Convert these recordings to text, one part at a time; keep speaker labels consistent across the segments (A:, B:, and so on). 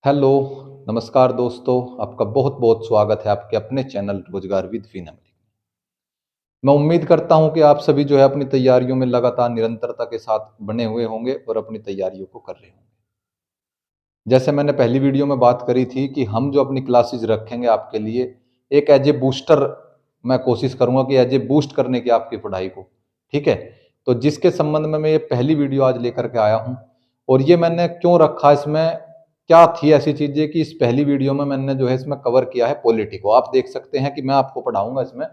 A: Hello, नमस्कार दोस्तों। आपका बहुत बहुत स्वागत है आपके अपने चैनल रोजगार विद विनम्र में। मैं उम्मीद करता हूं कि आप सभी जो है अपनी तैयारियों में लगातार निरंतरता के साथ बने हुए होंगे और अपनी तैयारियों को कर रहे होंगे। जैसे मैंने पहली वीडियो में बात करी थी कि हम जो अपनी क्लासेस रखेंगे आपके लिए एक एज ए बूस्टर, मैं कोशिश करूंगा कि एज ए बूस्ट करने की आपकी पढ़ाई को। ठीक है, तो जिसके संबंध में मैं ये पहली वीडियो आज लेकर के आया हूं। और ये मैंने क्यों रखा, इसमें क्या थी ऐसी चीजें कि इस पहली वीडियो में मैंने जो है इसमें कवर किया है पॉलिटी को। आप देख सकते हैं कि मैं आपको पढ़ाऊंगा इसमें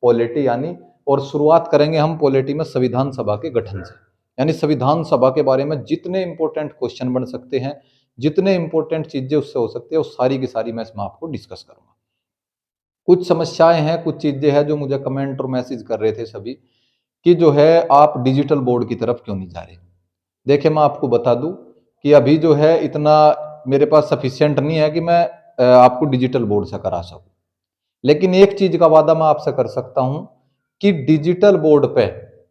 A: पॉलिटी यानी, और शुरुआत करेंगे हम पॉलिटी में संविधान सभा के गठन से। यानी संविधान सभा के बारे में जितने इंपॉर्टेंट क्वेश्चन बन सकते हैं, जितने इंपॉर्टेंट चीजें उससे हो सकती है, वो सारी की सारी मैं इसमें आपको डिस्कस करूंगा। कुछ समस्याएं हैं, कुछ चीजें हैं जो मुझे कमेंट और मैसेज कर रहे थे सभी कि जो है आप डिजिटल बोर्ड की तरफ क्यों नहीं जा रहे। देखिए, मैं आपको बता दूं कि अभी जो है इतना मेरे पास सफिशियंट नहीं है कि मैं आपको डिजिटल बोर्ड से करा सकूं। लेकिन एक चीज का वादा मैं आपसे कर सकता हूं कि डिजिटल बोर्ड पे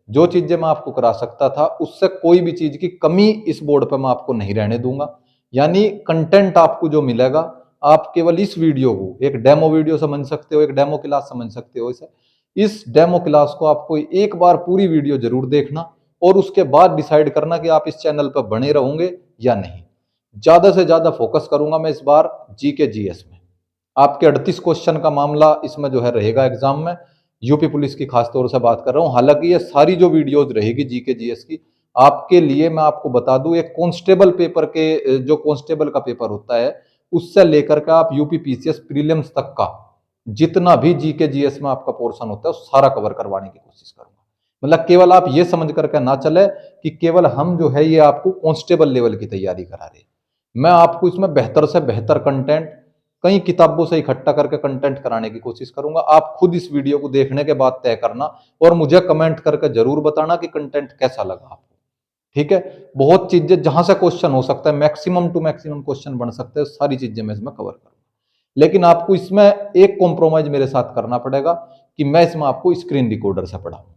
A: जो चीजें मैं आपको करा सकता था उससे कोई भी चीज की कमी इस बोर्ड पे मैं आपको नहीं रहने दूंगा। यानी कंटेंट आपको जो मिलेगा, आप केवल इस वीडियो को एक डेमो वीडियो समझ सकते हो, एक डेमो क्लास समझ सकते हो इसे। इस डेमो क्लास को आपको एक बार पूरी वीडियो जरूर देखना और उसके बाद डिसाइड करना कि आप इस चैनल पर बने रहोगे या नहीं। ज्यादा से ज्यादा फोकस करूंगा मैं इस बार जीके जीएस में। आपके 38 क्वेश्चन का मामला इसमें जो है रहेगा एग्जाम में। यूपी पुलिस की खास तौर से बात कर रहा हूं। हालांकि ये सारी जो वीडियोज रहेगी जीके जीएस की आपके लिए, मैं आपको बता दूं, एक कांस्टेबल पेपर के जो कांस्टेबल का पेपर होता है उससे लेकर के आप यूपी पीसीएस प्रीलिम्स तक का जितना भी जीके जीएस में आपका पोर्शन होता है वो सारा कवर करवाने की कोशिश करूंगा। मतलब केवल आप ये समझ करके ना चले कि केवल हम जो है ये आपको कांस्टेबल लेवल की तैयारी करा रहे हैं। मैं आपको इसमें बेहतर से बेहतर कंटेंट कई किताबों से इकट्ठा करके कंटेंट कराने की कोशिश करूंगा। आप खुद इस वीडियो को देखने के बाद तय करना और मुझे कमेंट करके जरूर बताना कि कंटेंट कैसा लगा आपको। ठीक है, बहुत चीजें जहां से क्वेश्चन हो सकता है, मैक्सिमम टू मैक्सिमम क्वेश्चन बन सकते हैं, सारी चीजें मैं इसमें कवर करूंगा। लेकिन आपको इसमें एक कॉम्प्रोमाइज मेरे साथ करना पड़ेगा कि मैं इसमें आपको स्क्रीन रिकॉर्डर से पढ़ाऊंगा।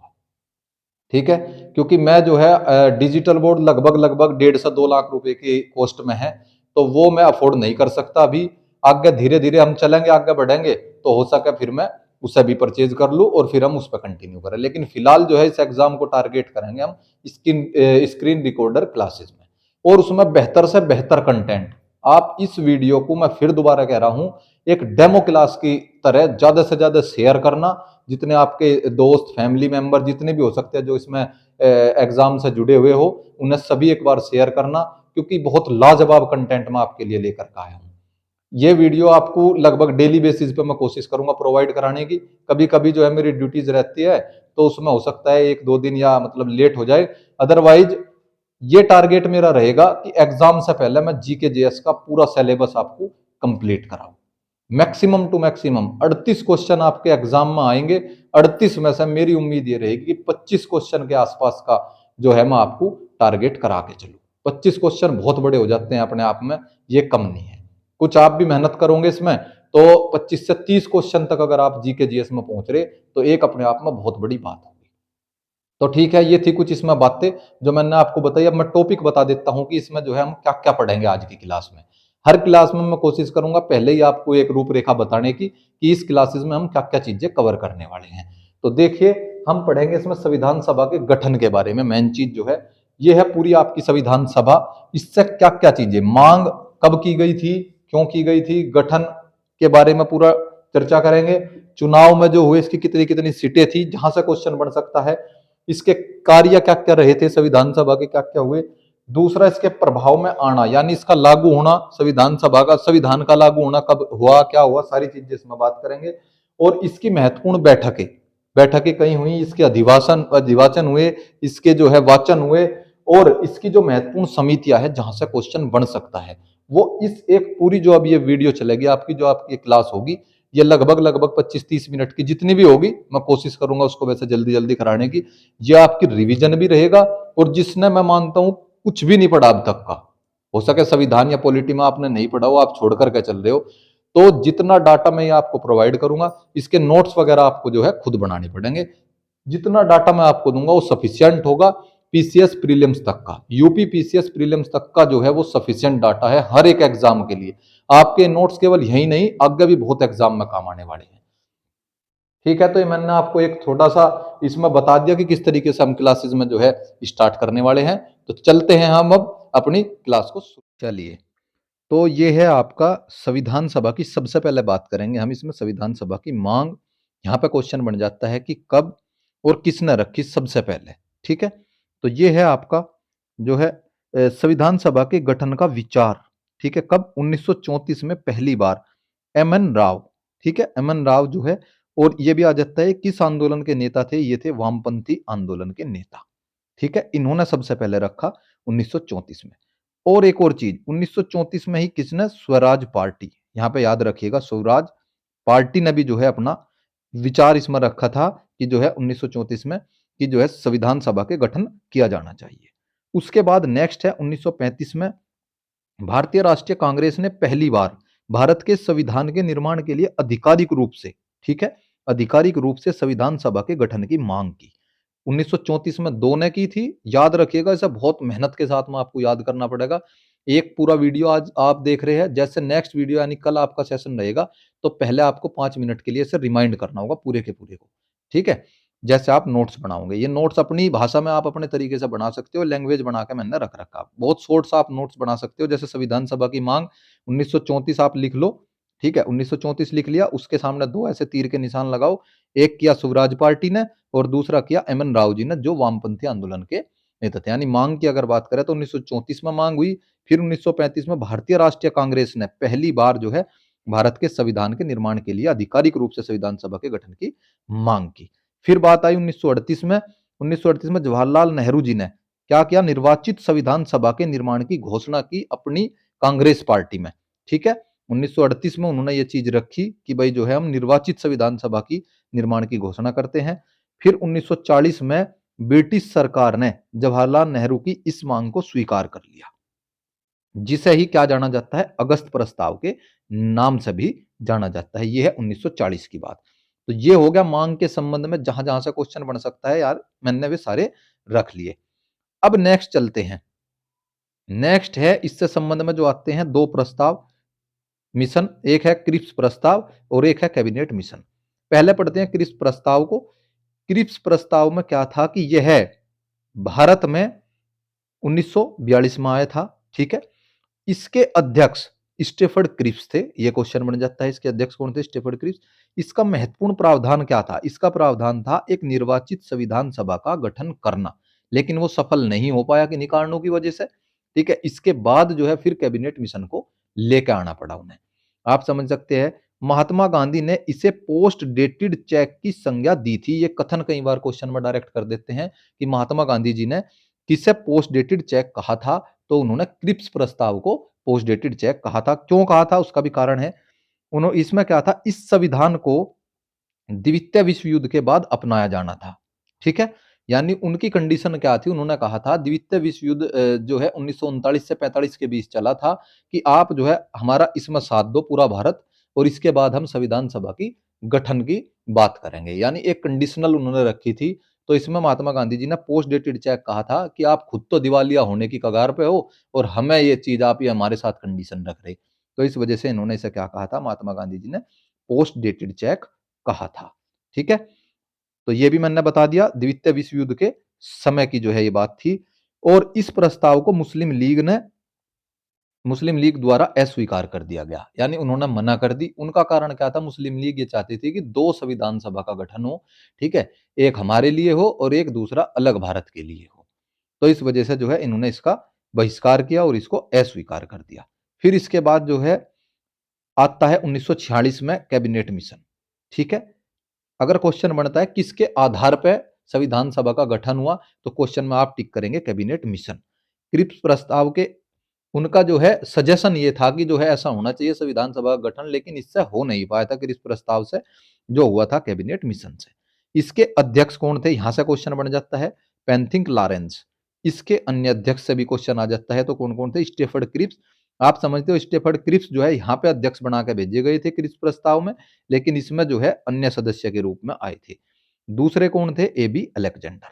A: ठीक है, क्योंकि मैं जो है डिजिटल बोर्ड लगभग लगभग 1.5 से 2 लाख रुपए की कॉस्ट में है, तो वो मैं अफोर्ड नहीं कर सकता अभी। आगे धीरे धीरे हम चलेंगे, आगे बढ़ेंगे तो हो सके फिर मैं उसे भी परचेज कर लूं और फिर हम उस पर कंटिन्यू करें। लेकिन फिलहाल जो है इस एग्जाम को टारगेट करेंगे हम स्क्रीन रिकॉर्डर क्लासेस में, और उसमें बेहतर से बेहतर कंटेंट। आप इस वीडियो को, मैं फिर दोबारा कह रहा हूं, एक डेमो क्लास की तरह ज्यादा से ज्यादा शेयर करना। जितने आपके दोस्त, फैमिली मेंबर जितने भी हो सकते हैं जो इसमें एग्जाम से जुड़े हुए हो, उन्हें सभी एक बार शेयर करना, क्योंकि बहुत लाजवाब कंटेंट मैं आपके लिए लेकर के आया हूँ। ये वीडियो आपको लगभग डेली बेसिस पे मैं कोशिश करूंगा प्रोवाइड कराने की। कभी कभी जो है मेरी ड्यूटीज रहती है तो उसमें हो सकता है 1-2 दिन या मतलब लेट हो जाए। अदरवाइज ये टारगेट मेरा रहेगा कि एग्जाम से पहले मैं जीके जेएस का पूरा सिलेबस आपको कंप्लीट कराऊं। मैक्सिमम टू मैक्सिमम 38 क्वेश्चन आपके एग्जाम में आएंगे। 38 में से मेरी उम्मीद ये रहेगी कि 25 क्वेश्चन के आसपास का जो है मैं आपको टारगेट करा के चलूं। 25 क्वेश्चन बहुत बड़े हो जाते हैं अपने आप में, ये कम नहीं है। कुछ आप भी मेहनत करोगे इसमें तो 25 से 30 क्वेश्चन तक अगर आप जीके जीएस में पहुंच रहे तो एक अपने आप में बहुत बड़ी बात होगी। तो ठीक है, ये थी कुछ इसमें बातें जो मैंने आपको बताई। अब मैं टॉपिक बता देता हूं कि इसमें जो है हम क्या क्या पढ़ेंगे आज की क्लास में। हर क्लास में मैं कोशिश करूंगा पहले ही आपको एक रूपरेखा बताने की कि इस क्लासेस में हम क्या क्या चीजें कवर करने वाले हैं। तो देखिए, हम पढ़ेंगे इसमें संविधान सभा के गठन के बारे में। मेन चीज जो है ये है पूरी आपकी संविधान सभा। इससे क्या क्या चीजें, मांग कब की गई थी, क्यों की गई थी, गठन के बारे में पूरा चर्चा करेंगे। चुनाव में जो हुए इसकी कितनी कितनी सीटें थी, जहां से क्वेश्चन बन सकता है। इसके कार्य क्या क्या रहे थे, संविधान सभा के क्या क्या हुए। दूसरा, इसके प्रभाव में आना, यानी इसका लागू होना, संविधान सभा का, संविधान का लागू होना कब हुआ, क्या हुआ, सारी चीजें इसमें बात करेंगे। और इसकी महत्वपूर्ण बैठकें, बैठकें कई हुई, इसके अधिवासन अधिवाचन हुए, इसके जो है वाचन हुए, और इसकी जो महत्वपूर्ण समितियां है जहां से क्वेश्चन बन सकता है, वो इस एक पूरी जो अब ये वीडियो चलेगी आपकी, जो आपकी क्लास होगी, ये लगभग लगभग 25-30 मिनट की जितनी भी होगी, मैं कोशिश करूंगा उसको वैसे जल्दी जल्दी कराने की। ये आपकी रिवीजन भी रहेगा, और जिसने, मैं मानता हूं, कुछ भी नहीं पढ़ा अब तक का, हो सके संविधान या पॉलिटी में आपने नहीं पढ़ा हो, आप छोड़ करके चल रहे हो, तो जितना डाटा मैं ये आपको प्रोवाइड करूंगा, इसके नोट्स वगैरह आपको जो है खुद बनाने पड़ेंगे। जितना डाटा मैं आपको दूंगा वो सफिशियंट होगा, पीसीएस प्रीलिम्स तक का, यूपी पीसीएस प्रीलिम्स तक का जो है वो सफिशिएंट डाटा है हर एक एग्जाम के लिए। आपके नोट्स केवल यही नहीं, आगे भी बहुत एग्जाम में काम आने वाले हैं। ठीक है, तो ये मैंने आपको एक छोटा सा इसमें बता दिया कि किस तरीके से हम क्लासेस में जो है स्टार्ट करने वाले हैं। तो चलते हैं हम अब अपनी क्लास को। चलिए, तो ये है आपका संविधान सभा की, सबसे पहले बात करेंगे हम इसमें संविधान सभा की मांग। यहाँ पे क्वेश्चन बन जाता है कि कब और किसने रखी सबसे पहले। ठीक है, तो ये है आपका जो है संविधान सभा के गठन का विचार। ठीक है, कब? 1934 में पहली बार एम एन राव। ठीक है, एम एन राव जो है, और ये भी आ जाता है किस आंदोलन के नेता थे, ये थे वामपंथी आंदोलन के नेता। ठीक है, इन्होंने सबसे पहले रखा 1934 में। और एक और चीज, 1934 में ही किसने? स्वराज पार्टी, यहाँ पे याद रखिएगा, स्वराज पार्टी ने भी जो है अपना विचार इसमें रखा था कि जो है 1934 में कि जो है संविधान सभा के गठन किया जाना चाहिए। उसके बाद नेक्स्ट है 1935 में भारतीय राष्ट्रीय कांग्रेस ने पहली बार भारत के संविधान के निर्माण के लिए आधिकारिक रूप से, ठीक है, आधिकारिक रूप से संविधान सभा के गठन की मांग की। 1934 में दो ने की थी, याद रखिएगा, इसे बहुत मेहनत के साथ में आपको याद करना पड़ेगा। एक पूरा वीडियो आज आप देख रहे हैं, जैसे नेक्स्ट वीडियो यानी कल आपका सेशन रहेगा, तो पहले आपको 5 मिनट के लिए इसे रिमाइंड करना होगा पूरे के पूरे को। ठीक है, जैसे आप नोट्स बनाओगे, ये नोट्स अपनी भाषा में आप अपने तरीके से बना सकते हो, लैंग्वेज बना के मैंने रख रखा, बहुत शॉर्ट सा आप नोट्स बना सकते हो। जैसे संविधान सभा की मांग 1934 आप लिख लो। ठीक है, 1934 लिख लिया, उसके सामने दो ऐसे तीर के निशान लगाओ, एक किया स्वराज पार्टी ने और दूसरा किया एम एन राव जी ने, जो वामपंथी आंदोलन के नेता थे। यानी मांग की अगर बात करें तो 1934 में मांग हुई, फिर 1935 में भारतीय राष्ट्रीय कांग्रेस ने पहली बार जो है भारत के संविधान के निर्माण के लिए आधिकारिक रूप से संविधान सभा के गठन की मांग की। फिर बात आई 1938 में। 1938 में जवाहरलाल नेहरू जी ने क्या किया? निर्वाचित संविधान सभा के निर्माण की घोषणा की अपनी कांग्रेस पार्टी में। ठीक है, 1938 में उन्होंने ये चीज रखी कि भाई जो है हम निर्वाचित संविधान सभा की निर्माण की घोषणा करते हैं। फिर 1940 में ब्रिटिश सरकार ने जवाहरलाल नेहरू की इस मांग को स्वीकार कर लिया, जिसे ही क्या जाना जाता है? अगस्त प्रस्ताव के नाम से भी जाना जाता है। यह है 1940 की बात। तो ये हो गया मांग के संबंध में, जहां जहां से क्वेश्चन बन सकता है यार, मैंने वे सारे रख लिए। अब नेक्स्ट चलते हैं। नेक्स्ट है इससे संबंध में जो आते हैं दो प्रस्ताव मिशन, एक है क्रिप्स प्रस्ताव और एक है कैबिनेट मिशन। पहले पढ़ते हैं क्रिप्स प्रस्ताव को। क्रिप्स प्रस्ताव में क्या था कि यह भारत में 1942 में आया था। ठीक है, इसके अध्यक्ष स्टेफर्ड क्रिप्स थे। यह क्वेश्चन बन जाता है, इसके अध्यक्ष कौन थे? Stafford Cripps. इसका महत्वपूर्ण प्रावधान क्या था? इसका प्रावधान था एक निर्वाचित संविधान सभा का गठन करना, लेकिन वो सफल नहीं हो पाया किन्हीं कारणों की वजह से। ठीक है, इसके बाद जो है फिर कैबिनेट मिशन को लेकर आना पड़ा उन्हें। आप समझ सकते हैं, महात्मा गांधी ने इसे पोस्ट डेटेड चेक की संज्ञा दी थी। ये कथन कई बार क्वेश्चन में डायरेक्ट कर देते हैं कि महात्मा गांधी जी ने किसे पोस्ट डेटेड चेक कहा था, तो उन्होंने क्रिप्स प्रस्ताव को पोस्ट डेटेड चेक कहा था। क्यों कहा था? उसका भी कारण है। उन्होंने इसमें क्या था, इस संविधान को द्वितीय विश्व युद्ध के बाद अपनाया जाना था। ठीक है, यानी उनकी कंडीशन क्या थी? उन्होंने कहा था द्वितीय विश्व युद्ध जो है 1939 से 45 के बीच चला था, कि आप जो है हमारा इसमें साथ दो पूरा भारत, और इसके बाद हम संविधान सभा की गठन की बात करेंगे। यानी एक कंडीशनल उन्होंने रखी थी। तो इसमें महात्मा गांधी जी ने पोस्ट डेटेड चेक कहा था कि आप खुद तो दिवालिया होने की कगार पे हो, और हमें ये चीज आप ये हमारे साथ कंडीशन रख रहे। तो इस वजह से इन्होंने इसे क्या कहा था? महात्मा गांधी जी ने पोस्ट डेटेड चेक कहा था। ठीक है, तो ये भी मैंने बता दिया, द्वितीय विश्व युद्ध के समय की जो है ये बात थी। और इस प्रस्ताव को मुस्लिम लीग द्वारा अस्वीकार कर दिया गया, यानी उन्होंने मना कर दी। उनका कारण क्या था? मुस्लिम लीग ये चाहती थी कि दो संविधान सभा का गठन हो। ठीक है, एक हमारे लिए हो और एक दूसरा अलग भारत के लिए हो। तो इस वजह से जो है इन्होंने इसका बहिष्कार किया और इसको अस्वीकार कर दिया। फिर इसके बाद जो है आता है 1946 में कैबिनेट मिशन। ठीक है, अगर क्वेश्चन बनता है किसके आधार पर संविधान सभा का गठन हुआ, तो क्वेश्चन में आप टिक करेंगे कैबिनेट मिशन। क्रिप्स प्रस्ताव के उनका जो है सजेशन ये था कि जो है ऐसा होना चाहिए संविधान सभा का गठन, लेकिन इससे हो नहीं पाया था क्रिप्स प्रस्ताव से, जो हुआ था कैबिनेट मिशन से। इसके अध्यक्ष कौन थे? यहां से क्वेश्चन बन जाता है, पेंथिंक लॉरेंस। इसके अन्य अध्यक्ष से भी क्वेश्चन आ जाता है, तो कौन कौन थे? Stafford Cripps. आप समझते हो स्टेफर्ड क्रिप्स जो है यहाँ पे अध्यक्ष बना के भेजे गए थे क्रिप्स प्रस्ताव में, लेकिन इसमें जो है अन्य सदस्य के रूप में आए थे। दूसरे कौन थे? A B Alexander.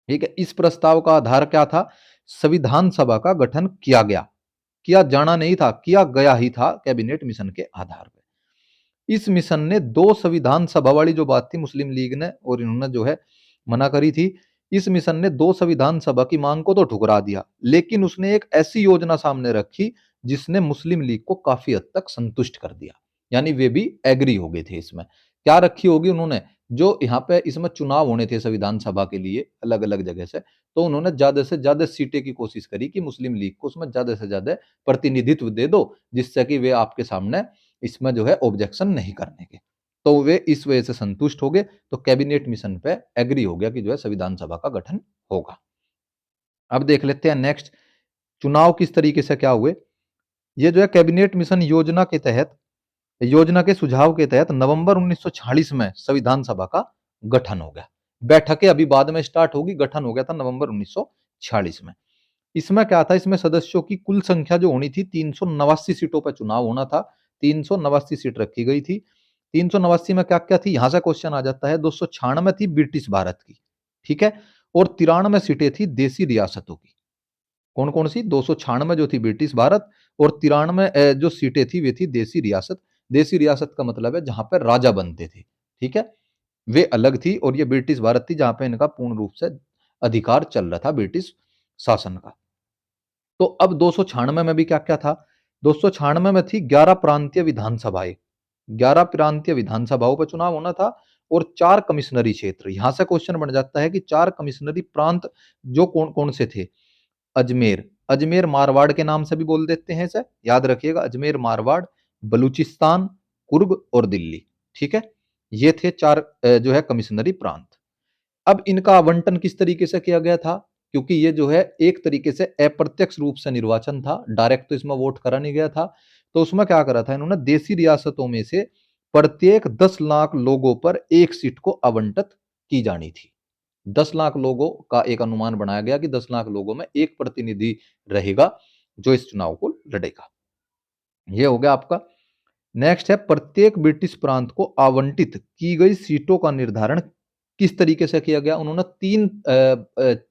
A: ठीक है, इस प्रस्ताव का आधार क्या था? संविधान सभा का गठन किया गया, किया जाना नहीं था, किया गया ही था कैबिनेट मिशन के आधार पर। इस मिशन ने दो संविधान सभा वाली जो बात थी मुस्लिम लीग ने और इन्होंने जो है मना करी थी। इस मिशन ने दो संविधान सभा की मांग को तो ठुकरा दिया, लेकिन उसने एक ऐसी योजना सामने रखी जिसने मुस्लिम लीग को काफी हद तक संतुष्ट कर दिया, यानी वे भी एग्री हो गए थे इसमें। क्या रखी होगी उन्होंने? जो यहाँ पे इसमें चुनाव होने थे संविधान सभा के लिए अलग अलग जगह से, तो उन्होंने ज्यादा से ज्यादा सीटें की कोशिश करी कि मुस्लिम लीग को उसमें ज्यादा से ज्यादा प्रतिनिधित्व दे दो, जिससे कि वे आपके सामने इसमें जो है ऑब्जेक्शन नहीं करने के। तो वे इस वजह से संतुष्ट हो गए, तो कैबिनेट मिशन पे एग्री हो गया कि जो है संविधान सभा का गठन होगा। अब देख लेते हैं नेक्स्ट चुनाव किस तरीके से क्या हुए। ये जो है कैबिनेट मिशन योजना के तहत, योजना के सुझाव के तहत नवंबर 1946 में संविधान सभा का गठन हो गया। बैठकें अभी बाद में स्टार्ट होगी, गठन हो गया था नवंबर 1946 में। इसमें क्या था? इसमें सदस्यों की कुल संख्या जो होनी थी 389 सीटों पर चुनाव होना था। 389 सीट रखी गई थी। 389 में क्या क्या थी? यहां से क्वेश्चन आ जाता है। 296 थी ब्रिटिश भारत की, ठीक है, और 93 सीटें थी देसी रियासतों की। कौन कौन सी? 296 जो थी ब्रिटिश भारत, और 93 जो सीटें थी वे थी देसी रियासत। देसी रियासत का मतलब है जहां पर राजा बनते थे, ठीक है, वे अलग थी, और ये ब्रिटिश भारत थी जहां पे इनका पूर्ण रूप से अधिकार चल रहा था ब्रिटिश शासन का। तो अब 296 में भी क्या क्या था? 296 में थी 11 प्रांतीय विधानसभाएं, 11 प्रांतीय विधानसभाओं पर चुनाव होना था, और 4 कमिश्नरी क्षेत्र। यहां से क्वेश्चन बन जाता है कि 4 कमिश्नरी प्रांत जो कौन कौन से थे? अजमेर, अजमेर मारवाड़ के नाम से भी बोल देते हैं इसे, याद रखिएगा, अजमेर मारवाड़, बलूचिस्तान, कुर्ग और दिल्ली, ठीक है, ये थे 4 जो है कमिश्नरी प्रांत। अब इनका आवंटन किस तरीके से किया गया था? क्योंकि ये जो है एक तरीके से अप्रत्यक्ष रूप से निर्वाचन था, डायरेक्ट तो इसमें वोट करा नहीं गया था। तो उसमें क्या करा था इन्होंने? देशी रियासतों में से प्रत्येक 10 लाख लोगों पर एक सीट को आवंटित की जानी थी। 10 लाख लोगों का एक अनुमान बनाया गया कि 10 लाख लोगों में एक प्रतिनिधि रहेगा जो इस चुनाव को लड़ेगा। ये हो गया आपका। नेक्स्ट है प्रत्येक ब्रिटिश प्रांत को आवंटित की गई सीटों का निर्धारण किस तरीके से किया गया? उन्होंने 3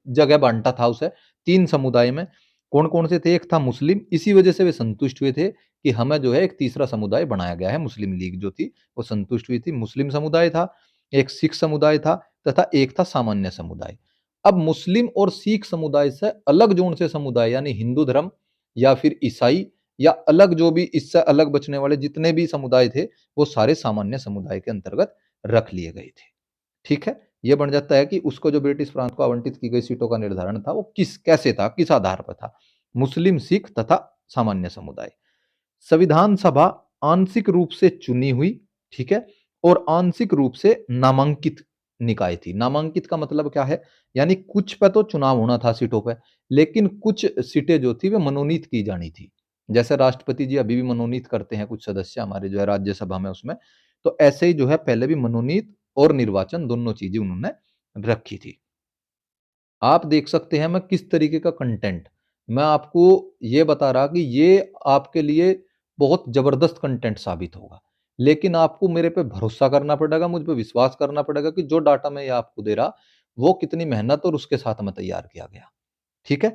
A: जगह बांटा था उसे, 3 समुदाय में। कौन कौन से थे? एक था मुस्लिम, इसी वजह से वे संतुष्ट हुए थे कि हमें जो है एक तीसरा समुदाय बनाया गया है। मुस्लिम लीग जो थी वो संतुष्ट हुई थी। मुस्लिम समुदाय था, एक सिख समुदाय था, तथा एक था सामान्य समुदाय। अब मुस्लिम और सिख समुदाय से अलग जोन से समुदाय, यानी हिंदू धर्म या फिर ईसाई, या अलग जो भी इससे अलग बचने वाले जितने भी समुदाय थे, वो सारे सामान्य समुदाय के अंतर्गत रख लिए गए थे, ठीक है। ये बन जाता है कि उसको जो ब्रिटिश प्रांत को आवंटित की गई सीटों का निर्धारण था वो किस कैसे था, किस आधार पर था? मुस्लिम, सिख तथा सामान्य समुदाय। संविधान सभा आंशिक रूप से चुनी हुई, ठीक है, और आंशिक रूप से नामांकित निकाय थी। नामांकित का मतलब क्या है? यानी कुछ पे तो चुनाव होना था सीटों पे, लेकिन कुछ सीटें जो थी वे मनोनीत की जानी थी। जैसे राष्ट्रपति जी अभी भी मनोनीत करते हैं कुछ सदस्य हमारे जो है राज्यसभा में उसमें, तो ऐसे ही जो है पहले भी मनोनीत और निर्वाचन दोनों चीजें उन्होंने रखी थी। आप देख सकते हैं मैं किस तरीके का कंटेंट मैं आपको ये बता रहा कि ये आपके लिए बहुत जबरदस्त कंटेंट साबित होगा, लेकिन आपको मेरे पे भरोसा करना पड़ेगा, मुझ पे विश्वास करना पड़ेगा कि जो डाटा मैं ये आपको दे रहा वो कितनी मेहनत और उसके साथ में तैयार किया गया, ठीक है।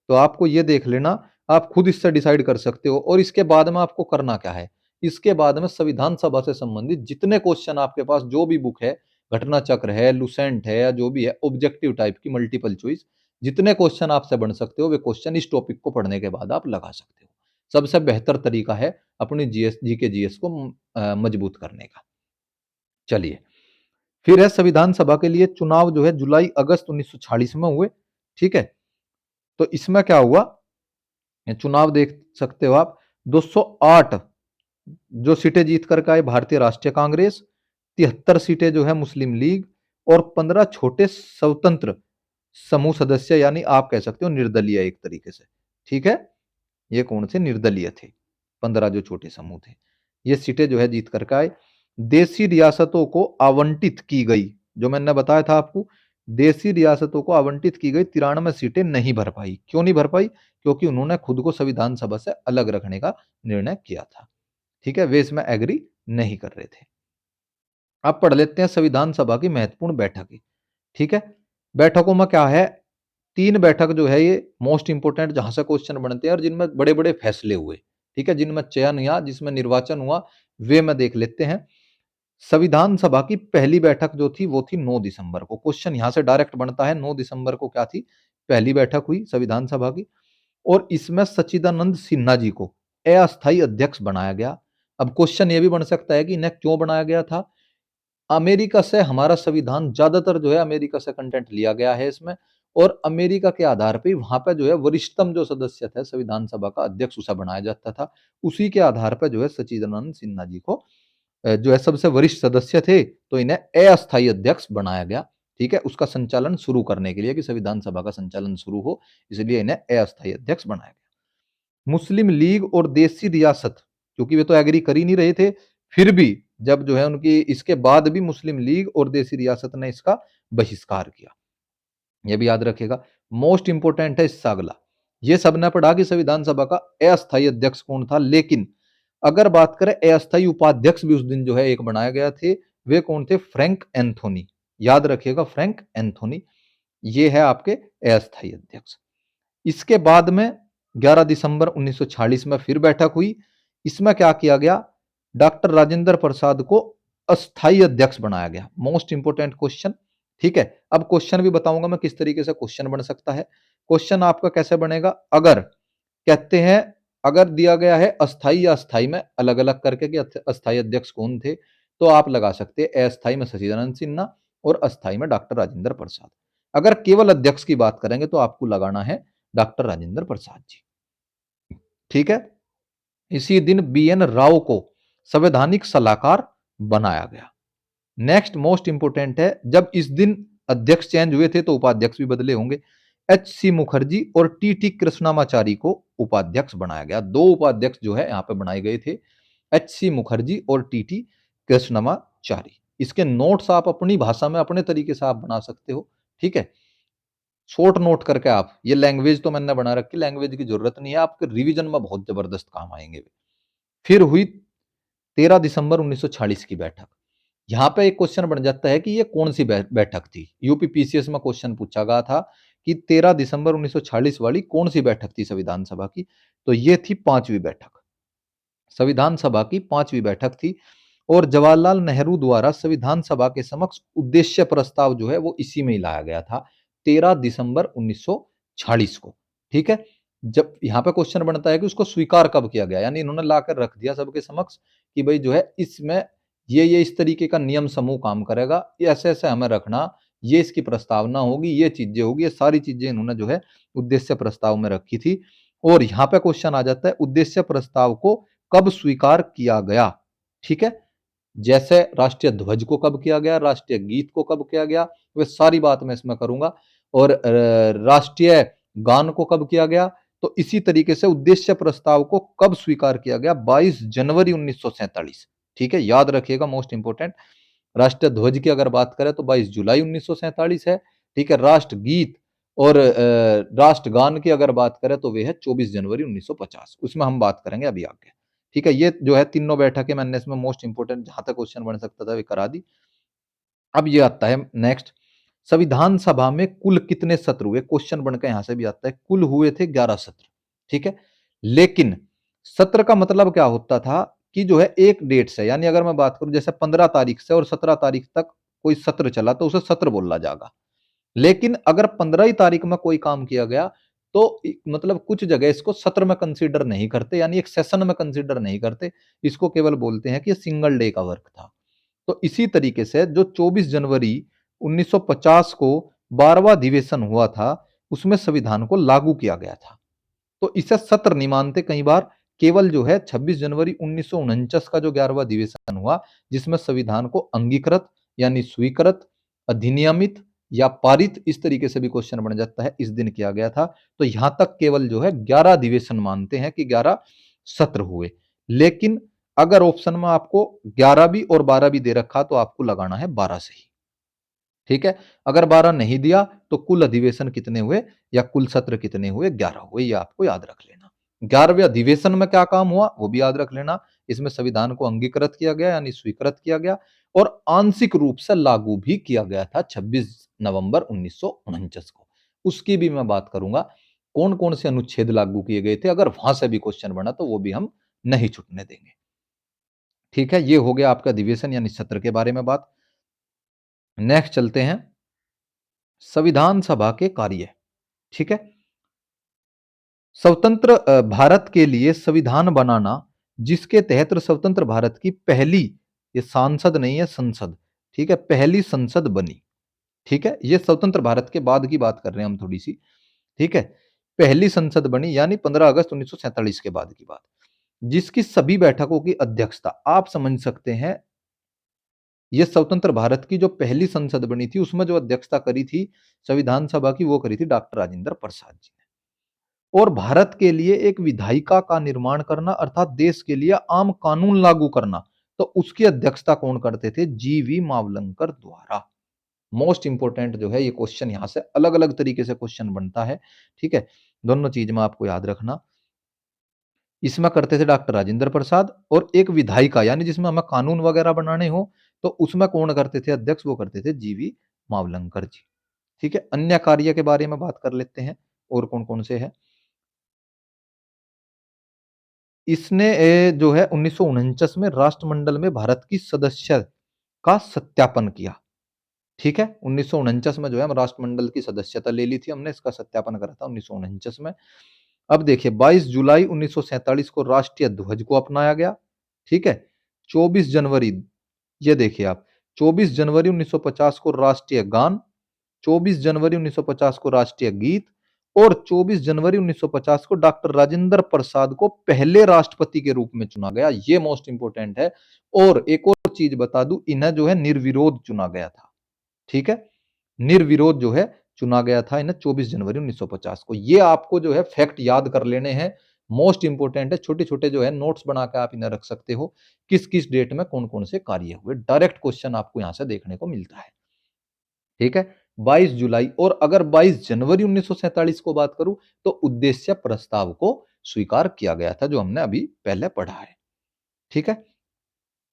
A: तो आपको ये देख लेना, आप खुद इससे डिसाइड कर सकते हो। और इसके बाद में आपको करना क्या है? इसके बाद में संविधान सभा से संबंधित जितने क्वेश्चन आपके पास जो भी बुक है, घटना चक्र है, लुसेंट है, या जो भी है ऑब्जेक्टिव टाइप की मल्टीपल चॉइस, जितने क्वेश्चन आपसे बन सकते हो वे क्वेश्चन इस टॉपिक को पढ़ने के बाद आप लगा सकते हो। सबसे बेहतर तरीका है अपनी जीएस जी के जीएस को मजबूत करने का। चलिए, फिर है संविधान सभा के लिए चुनाव जो है जुलाई अगस्त 1946 में हुए, ठीक है। तो इसमें क्या हुआ? चुनाव देख सकते हो आप। 208 जो सीटें जीत कर के आए भारतीय राष्ट्रीय कांग्रेस, 73 सीटें जो है मुस्लिम लीग, और 15 छोटे स्वतंत्र समूह सदस्य, यानी आप कह सकते हो निर्दलीय एक तरीके से, ठीक है। ये कौन से? निर्दलीय थे। 15 जो छोटे समूह थे, ये सीटें जो है जीत कर के आए। देशी रियासतों को आवंटित की गई, जो मैंने बताया था आपको, देशी रियासतों को आवंटित की गई 93 सीटें नहीं भर पाई। क्यों नहीं भर पाई? क्योंकि उन्होंने खुद को संविधान सभा से अलग रखने का निर्णय किया था, ठीक है, वे इसमें एग्री नहीं कर रहे थे। अब पढ़ लेते हैं संविधान सभा की महत्वपूर्ण बैठकें, ठीक है। बैठकों में क्या है, 3 बैठक जो है ये मोस्ट इंपोर्टेंट जहां से क्वेश्चन बनते हैं और जिनमें बड़े-बड़े फैसले हुए, ठीक है? जिनमें चयन या जिसमें निर्वाचन हुआ, वे में देख लेते हैं। संविधान सभा की पहली बैठक जो थी वो थी 9 दिसंबर को। क्वेश्चन यहां से डायरेक्ट बनता है, 9 दिसंबर को क्या थी? पहली बैठक हुई संविधान सभा की और इसमें सच्चिदानंद सिन्हा जी को अस्थायी अध्यक्ष बनाया गया। अब क्वेश्चन ये भी बन सकता है कि इन्हें क्यों बनाया गया था? अमेरिका से हमारा संविधान ज्यादातर जो है अमेरिका से कंटेंट लिया गया है इसमें, और अमेरिका के आधार पे वहां पे जो है वरिष्ठतम जो सदस्य थे संविधान सभा का अध्यक्ष उसे बनाया जाता था। उसी के आधार पर जो है सच्चिदानंद सिन्हा जी को जो है सबसे वरिष्ठ सदस्य थे, तो इन्हें अस्थायी अध्यक्ष बनाया गया। ठीक है, उसका संचालन शुरू करने के लिए कि संविधान सभा का संचालन शुरू हो, इसलिए इन्हें अस्थायी अध्यक्ष बनाया गया। मुस्लिम लीग और देसी रियासत, क्योंकि वे तो एग्री कर ही नहीं रहे थे, फिर भी जब जो है उनकी इसके बाद भी मुस्लिम लीग और देसी रियासत ने इसका बहिष्कार किया। यह भी याद रखिएगा। मोस्ट इंपोर्टेंट है इससे अगला, ये सबने पढ़ा कि संविधान सभा का अस्थायी अध्यक्ष कौन था, लेकिन अगर बात करें अस्थायी उपाध्यक्ष भी उस दिन जो है एक बनाया गया थे, वे कौन थे? Frank Anthony. याद रखिएगा, फ्रैंक एंथोनी ये है आपके अस्थायी अध्यक्ष। इसके बाद में 11 दिसंबर 1946 में फिर बैठक हुई। इसमें क्या किया गया? डॉक्टर राजेंद्र प्रसाद को अस्थायी अध्यक्ष बनाया गया। मोस्ट इंपोर्टेंट क्वेश्चन, ठीक है? अब क्वेश्चन भी बताऊंगा मैं किस तरीके से क्वेश्चन बन सकता है। क्वेश्चन आपका कैसे बनेगा? अगर कहते हैं, अगर दिया गया है अस्थाई या अस्थाई में अलग अलग करके कि अस्थाई अध्यक्ष कौन थे, तो आप लगा सकते हैं अस्थाई में सच्चिदानंद सिन्हा और अस्थाई में डॉक्टर राजेंद्र प्रसाद। अगर केवल अध्यक्ष की बात करेंगे तो आपको लगाना है डॉक्टर राजेंद्र प्रसाद जी। ठीक है, इसी दिन बी एन राव को संवैधानिक सलाहकार बनाया गया। नेक्स्ट मोस्ट इंपोर्टेंट है, जब इस दिन अध्यक्ष चेंज हुए थे तो उपाध्यक्ष भी बदले होंगे। एच सी मुखर्जी और टी टी कृष्णामाचारी को उपाध्यक्ष बनाया गया। दो उपाध्यक्ष जो है यहां पे बनाए गए थे, एच सी मुखर्जी और टी टी कृष्णामाचारी। इसके नोट्स आप अपनी भाषा में अपने तरीके से आप बना सकते हो, ठीक है? शॉर्ट नोट करके आप, ये लैंग्वेज तो मैंने बना रखी, लैंग्वेज की जरूरत नहीं है, आपके रिवीजन में बहुत जबरदस्त काम आएंगे। फिर हुई 13 दिसंबर 1946 की बैठक। यहां पे एक क्वेश्चन बन जाता है कि ये कौन सी बैठक थी। यूपी पीसीएस में क्वेश्चन पूछा गया था कि 13 दिसंबर 1946 वाली कौन सी बैठक थी संविधान सभा की, तो ये थी पांचवी बैठक। संविधान सभा की पांचवी बैठक थी और जवाहरलाल नेहरू द्वारा संविधान सभा के समक्ष उद्देश्य प्रस्ताव जो है वो इसी में ही लाया गया था, 13 दिसंबर 1946 को। ठीक है, जब यहां पे क्वेश्चन बनता है कि उसको स्वीकार कब किया गया, यानी इन्होंने लाकर रख दिया सबके समक्ष कि भाई जो है इसमें ये इस तरीके का नियम समूह काम करेगा, ये ऐसे ऐसे हमें रखना, ये इसकी प्रस्तावना होगी, ये चीजें होगी, ये सारी चीजें इन्होंने जो है उद्देश्य प्रस्ताव में रखी थी। और यहाँ पे क्वेश्चन आ जाता है उद्देश्य प्रस्ताव को कब स्वीकार किया गया। ठीक है, जैसे राष्ट्रीय ध्वज को कब किया गया, राष्ट्रीय गीत को कब किया गया, वे सारी बात मैं इसमें करूंगा। और राष्ट्रीय गान को कब किया गया, तो इसी तरीके से उद्देश्य प्रस्ताव को कब स्वीकार किया गया, 22 जनवरी 1947। ठीक है, याद रखिएगा, मोस्ट इंपोर्टेंट। राष्ट्रीय ध्वज की अगर बात करें तो 22 जुलाई 1947 है। ठीक है, राष्ट्रगीत और राष्ट्रगान की अगर बात करें तो वे है 24 जनवरी 1950। उसमें हम बात करेंगे अभी आगे। ठीक है, ये जो है तीनों बैठकें मैंने इसमें मोस्ट इंपोर्टेंट जहां तक क्वेश्चन बन सकता था वे करा दी। अब ये आता है नेक्स्ट, संविधान सभा में कुल कितने सत्र हुए? क्वेश्चन बनकर यहां से भी आता है, कुल हुए थे 11 सत्र। ठीक है, लेकिन सत्र का मतलब क्या होता था कि जो है एक डेट से, यानी अगर मैं बात करूं जैसे 15 तारीख से और 17 तारीख तक कोई सत्र चला तो उसे सत्र बोला जाएगा। लेकिन अगर 15 ही तारीख में कोई काम किया गया तो मतलब कुछ जगह इसको सत्र में कंसीडर नहीं करते, यानी एक सेशन में कंसीडर नहीं करते, इसको केवल बोलते हैं कि सिंगल डे का वर्क था। तो इसी तरीके से जो 24 जनवरी 1950 को 12वां अधिवेशन हुआ था उसमें संविधान को लागू किया गया था, तो इसे सत्र नहीं मानते कई बार। केवल जो है 26 जनवरी 1949 का जो 11वां अधिवेशन हुआ जिसमें संविधान को अंगीकृत यानी स्वीकृत, अधिनियमित या पारित, इस तरीके से भी क्वेश्चन बन जाता है, इस दिन किया गया था। तो यहां तक केवल जो है 11 अधिवेशन मानते हैं कि 11 सत्र हुए। लेकिन अगर ऑप्शन में आपको 11 भी और 12 भी दे रखा तो आपको लगाना है 12 से ही। ठीक है, अगर 12 नहीं दिया तो कुल अधिवेशन कितने हुए या कुल सत्र कितने हुए? 11 हुए, ये आपको याद रख लेना। 11वें अधिवेशन में क्या काम हुआ वो भी याद रख लेना। इसमें संविधान को अंगीकृत किया गया यानी स्वीकृत किया गया, और आंशिक रूप से लागू भी किया गया था 26 नवंबर 1949 को। उसकी भी मैं बात करूंगा, कौन कौन से अनुच्छेद लागू किए गए थे, अगर वहां से भी क्वेश्चन बना तो वो भी हम नहीं छूटने देंगे। ठीक है, ये हो गया आपका अधिवेशन यानी सत्र के बारे में बात। नेक्स्ट चलते हैं संविधान सभा के कार्य। ठीक है, स्वतंत्र भारत के लिए संविधान बनाना, जिसके तहत स्वतंत्र भारत की पहली, ये सांसद नहीं है संसद, ठीक है, पहली संसद बनी। ठीक है, ये स्वतंत्र भारत के बाद की बात कर रहे हैं हम थोड़ी सी। ठीक है, पहली संसद बनी यानी 15 अगस्त 1947 के बाद की बात, जिसकी सभी बैठकों की अध्यक्षता, आप समझ सकते हैं, ये स्वतंत्र भारत की जो पहली संसद बनी थी उसमें जो अध्यक्षता करी थी संविधान सभा की, वो करी थी डॉक्टर राजेंद्र प्रसाद जी ने। और भारत के लिए एक विधायिका का निर्माण करना अर्थात देश के लिए आम कानून लागू करना, तो उसकी अध्यक्षता कौन करते थे? जीवी मावलंकर द्वारा। मोस्ट इंपोर्टेंट जो है ये क्वेश्चन, यहां से अलग अलग तरीके से क्वेश्चन बनता है। ठीक है, दोनों चीज में आपको याद रखना, इसमें करते थे डॉक्टर राजेंद्र प्रसाद, और एक विधायिका यानी जिसमें हमें कानून वगैरह बनाने हो तो उसमें कौन करते थे अध्यक्ष? वो करते थे जीवी मावलंकर जी। ठीक है, अन्य कार्य के बारे में बात कर लेते हैं, और कौन कौन से हैं। इसने जो है 1949 में राष्ट्रमंडल में भारत की सदस्य का सत्यापन किया। ठीक है, 1949 में जो है हम राष्ट्रमंडल की सदस्यता ले ली थी हमने, इसका सत्यापन करा था 1949 में। अब देखिए 22 जुलाई 1947 को राष्ट्रीय ध्वज को अपनाया गया। ठीक है, 24 जनवरी, ये देखिए आप, 24 जनवरी 1950 को राष्ट्रीय गान, 24 जनवरी 1950 को राष्ट्रीय गीत, और 24 जनवरी 1950 को डॉक्टर राजेंद्र प्रसाद को पहले राष्ट्रपति के रूप में चुना गया। ये मोस्ट इंपोर्टेंट है। और एक और चीज बता दूं, इन्हें जो है निर्विरोध चुना गया था। ठीक है, निर्विरोध जो है चुना गया था इन्हें 24 जनवरी 1950 को। ये आपको जो है फैक्ट याद कर लेने हैं, मोस्ट इंपोर्टेंट है। छोटे छोटे जो है नोट्स बनाकर आप इन्हें रख सकते हो, किस किस डेट में कौन कौन से कार्य हुए। डायरेक्ट क्वेश्चन आपको यहां से देखने को मिलता है। ठीक है, 22 जुलाई, और अगर 22 जनवरी 1947 को बात करूं तो उद्देश्य प्रस्ताव को स्वीकार किया गया था, जो हमने अभी पहले पढ़ा है। ठीक है,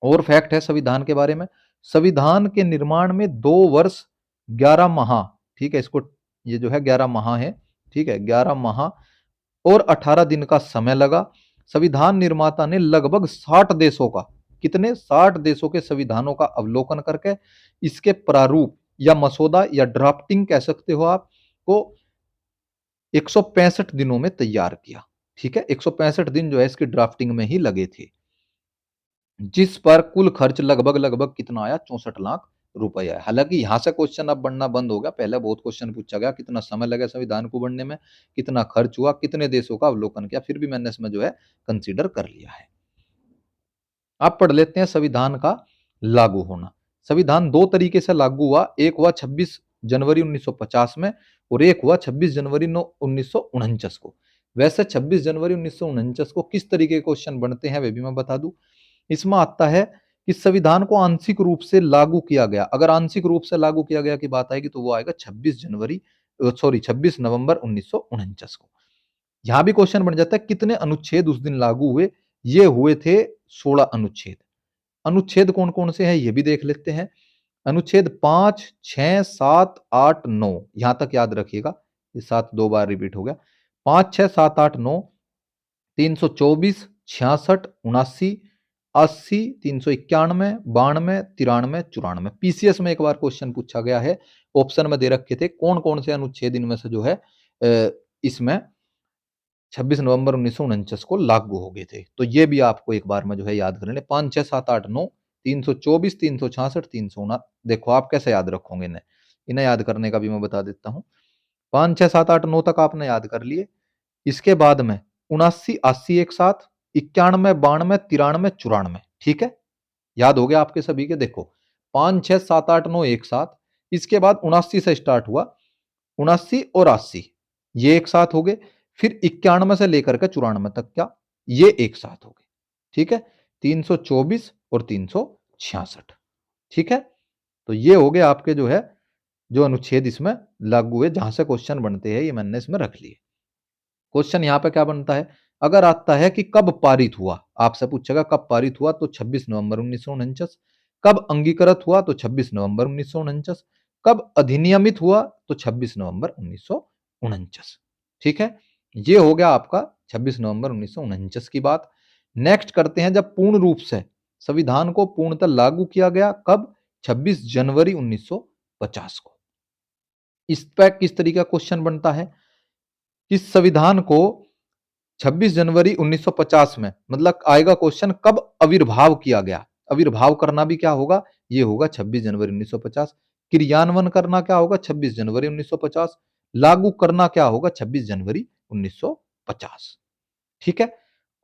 A: और फैक्ट है संविधान के बारे में, संविधान के निर्माण में 2 वर्ष 11 माह, ठीक है, इसको, ये जो है 11 माह है। ठीक है, 11 माह और 18 दिन का समय लगा। संविधान निर्माता ने लगभग 60 देशों का, कितने, 60 देशों के संविधानों का अवलोकन करके इसके प्रारूप या मसौदा या ड्राफ्टिंग कह सकते हो आप, को 165 दिनों में तैयार किया। ठीक है, 165 दिन जो है इसकी ड्राफ्टिंग में ही लगे थे, जिस पर कुल खर्च लगभग लगभग कितना आया? 64 लाख रुपए आया। हालांकि यहां से क्वेश्चन अब बनना बंद हो गया, पहले बहुत क्वेश्चन पूछा गया कितना समय लगा संविधान को बनने में, कितना खर्च हुआ, कितने देशों का अवलोकन किया, फिर भी मैंने इसमें जो है कंसीडर कर लिया है। आप पढ़ लेते हैं संविधान का लागू होना। संविधान दो तरीके से लागू हुआ, एक हुआ 26 जनवरी 1950 में, और एक हुआ 26 जनवरी 1949 को। वैसे 26 जनवरी 1949 को किस तरीके के क्वेश्चन बनते हैं वे भी मैं बता दूं। इसमें आता है कि संविधान को आंशिक रूप से लागू किया गया। अगर आंशिक रूप से लागू किया गया की बात आएगी तो वो आएगा 26 नवंबर 1949 को। यहां भी क्वेश्चन बन जाता है कितने अनुच्छेद उस दिन लागू हुए। ये हुए थे 16 अनुच्छेद। अनुच्छेद कौन कौन से हैं ये भी देख लेते हैं। अनुच्छेद 5, 6, 7, 8, 9, यहां तक याद रखिएगा, ये 7 दो बार रिपीट हो गया। 5, 6, 7, 8, 9, 324, 66, 79, 80, 391, 92, 93, 94। पीसीएस में एक बार क्वेश्चन पूछा गया है, ऑप्शन में दे रखे थे कौन कौन से अनुच्छेद इनमें से जो है इसमें 26 नवंबर 1949 को लागू हो गए थे। तो ये भी आपको एक बार में जो है याद कर लेने, 5, 6, 7, 8, 9, 324, 366, 369। देखो आप कैसे याद रखोगे इन्हें, इन्हें याद करने का भी मैं बता देता हूँ। 5, 6, 7, 8, 9 तक आपने याद कर लिए। इसके बाद में 79, 80 एक साथ, 91, 92, 93, 94। ठीक है, याद हो गया आपके सभी के। देखो 5, 6, 7, 8, 9 एक साथ, इसके बाद 79 से स्टार्ट हुआ, 79 और 80 ये एक साथ हो गए, फिर 91 से लेकर के 94 तक क्या ये एक साथ हो गए। ठीक है, 324 और 366। ठीक है, तो ये हो गए आपके जो है जो अनुच्छेद इसमें लागू हुए, जहां से क्वेश्चन बनते हैं ये मैंने इसमें रख लिए। क्वेश्चन यहां पे क्या बनता है, अगर आता है कि कब पारित हुआ, आपसे पूछेगा कब पारित हुआ, तो 26 नवंबर 1949। कब अंगीकृत हुआ तो 26 नवंबर 1949। कब अधिनियमित हुआ तो 26 नवंबर 1949। ठीक है, ये हो गया आपका 26 नवंबर 1949 की बात। नेक्स्ट करते हैं जब पूर्ण रूप से संविधान को पूर्णतः लागू किया गया, कब? 26 जनवरी 1950 को। इस पर किस तरीके का क्वेश्चन बनता है कि संविधान को 26 जनवरी 1950 में, मतलब आएगा क्वेश्चन कब आविर्भाव किया गया। आविर्भाव करना भी क्या होगा, ये होगा 26 जनवरी 1950। क्रियान्वयन करना क्या होगा, 26 जनवरी 1950। लागू करना क्या होगा, 26 जनवरी 1950। ठीक है,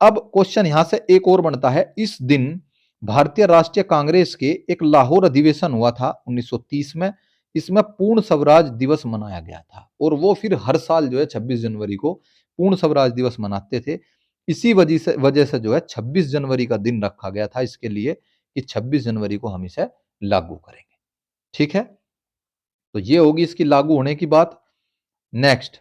A: अब क्वेश्चन यहां से एक और बनता है। इस दिन भारतीय राष्ट्रीय कांग्रेस के एक लाहौर अधिवेशन हुआ था 1930 में। इसमें पूर्ण स्वराज दिवस मनाया गया था और वो फिर हर साल जो है 26 जनवरी को पूर्ण स्वराज दिवस मनाते थे। इसी वजह से जो है 26 जनवरी का दिन रखा गया था इसके लिए कि 26 जनवरी को हम इसे लागू करेंगे। ठीक है, तो ये होगी इसकी लागू होने की बात। नेक्स्ट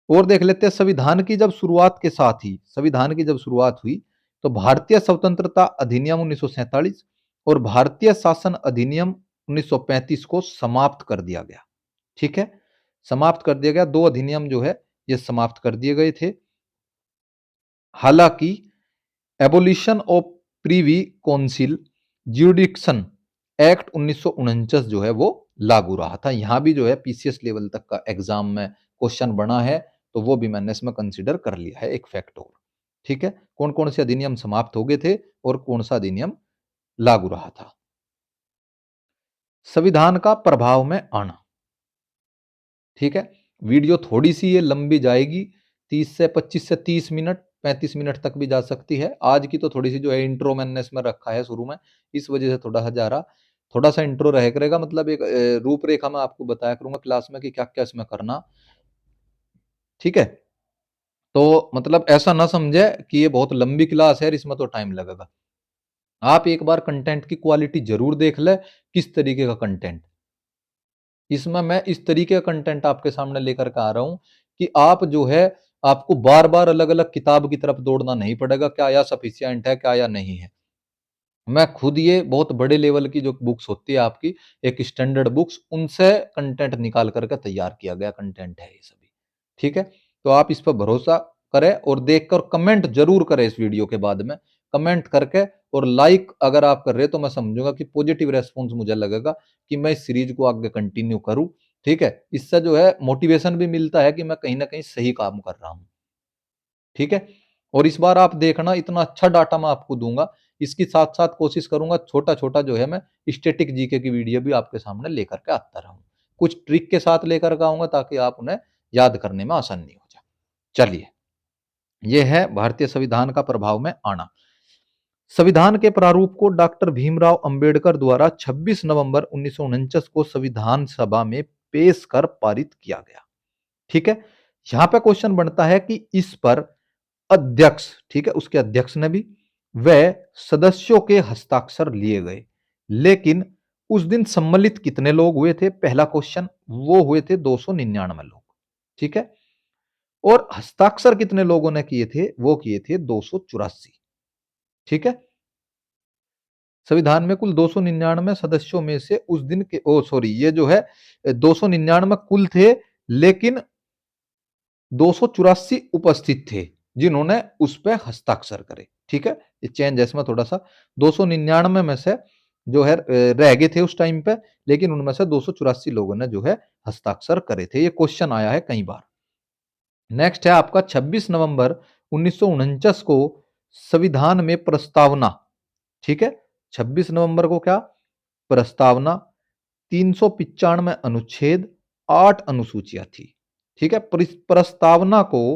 A: और देख लेते हैं संविधान की जब शुरुआत के साथ ही, संविधान की जब शुरुआत हुई तो भारतीय स्वतंत्रता अधिनियम 1947 और भारतीय शासन अधिनियम 1935 को समाप्त कर दिया गया। ठीक है, समाप्त कर दिया गया। दो अधिनियम जो है ये समाप्त कर दिए गए थे। हालांकि abolition of privy council jurisdiction act 1949 जो है वो लागू रहा था। यहां भी जो है पीसीएस लेवल तक का एग्जाम में क्वेश्चन बना है, तो वो भी मैंने इसमें कंसिडर कर लिया है एक फैक्ट और। ठीक है, कौन कौन से अधिनियम समाप्त हो गए थे और कौन सा अधिनियम लागू रहा था। संविधान का प्रभाव में आना। ठीक है, वीडियो थोड़ी सी ये लंबी जाएगी, 25 से 30 मिनट, 35 मिनट तक भी जा सकती है। आज की तो थोड़ी सी जो है इंट्रो मैंने इसमें रखा है शुरू में, इस वजह से थोड़ा सा जा रहा। थोड़ा सा इंट्रो रह करेगा, मतलब एक रूपरेखा मैं आपको बताया करूंगा क्लास में कि क्या क्या इसमें करना। ठीक है, तो मतलब ऐसा ना समझे कि ये बहुत लंबी क्लास है और इसमें तो टाइम लगेगा। आप एक बार कंटेंट की क्वालिटी जरूर देख ले, किस तरीके का कंटेंट। इसमें मैं इस तरीके का कंटेंट आपके सामने लेकर के आ रहा हूं कि आप जो है आपको बार बार अलग अलग किताब की तरफ दौड़ना नहीं पड़ेगा, क्या यह सफिशियंट है क्या या नहीं है। मैं खुद ये बहुत बड़े लेवल की जो बुक्स होती है आपकी, एक स्टैंडर्ड बुक्स, उनसे कंटेंट निकाल करके तैयार किया गया कंटेंट है ये सभी। ठीक है, तो आप इस पर भरोसा करें और देखकर कमेंट जरूर करें इस वीडियो के बाद में। कमेंट करके और लाइक अगर आप कर रहे हो तो मैं समझूंगा कि पॉजिटिव रेस्पॉन्स मुझे लगेगा कि मैं इस सीरीज को आगे कंटिन्यू करूं। ठीक है, इससे जो है मोटिवेशन भी मिलता है कि मैं कहीं ना कहीं सही काम कर रहा हूं। ठीक है, और इस बार आप देखना इतना अच्छा डाटा मैं आपको दूंगा, इसके साथ साथ कोशिश करूंगा छोटा छोटा जो है मैं स्टैटिक जीके की वीडियो भी आपके सामने लेकर के आता रहूं, कुछ ट्रिक के साथ लेकर के आऊंगा ताकि आप उन्हें याद करने में आसानी हो जाए। चलिए, यह है भारतीय संविधान का प्रभाव में आना। संविधान के प्रारूप को डॉक्टर भीमराव अंबेडकर द्वारा 26 नवंबर 1949 को संविधान सभा में पेश कर पारित किया गया। ठीक है, यहां पे क्वेश्चन बनता है कि इस पर अध्यक्ष, ठीक है, उसके अध्यक्ष ने भी वह सदस्यों के हस्ताक्षर लिए गए, लेकिन उस दिन सम्मिलित कितने लोग हुए थे? पहला क्वेश्चन, वो हुए थे 299 लोग। ठीक है, और हस्ताक्षर कितने लोगों ने किए थे? वो किए थे 284। ठीक है, संविधान में कुल 299 सदस्यों में से उस दिन के, ओ सॉरी, ये जो है 299 कुल थे, लेकिन 284 उपस्थित थे जिन्होंने उस पर हस्ताक्षर करे। ठीक है, ये चेंज है इसमें थोड़ा सा। 299 में से जो है रह गए थे उस टाइम पे, लेकिन उनमें से 284 लोगों ने जो है हस्ताक्षर करे थे। ये क्वेश्चन आया है कई बार। नेक्स्ट है आपका 26 नवंबर 1949 को संविधान में प्रस्तावना। ठीक है, 26 नवंबर को क्या? प्रस्तावना। 395 अनुच्छेद, 8 अनुसूचियां थी। ठीक है, प्रस्तावना को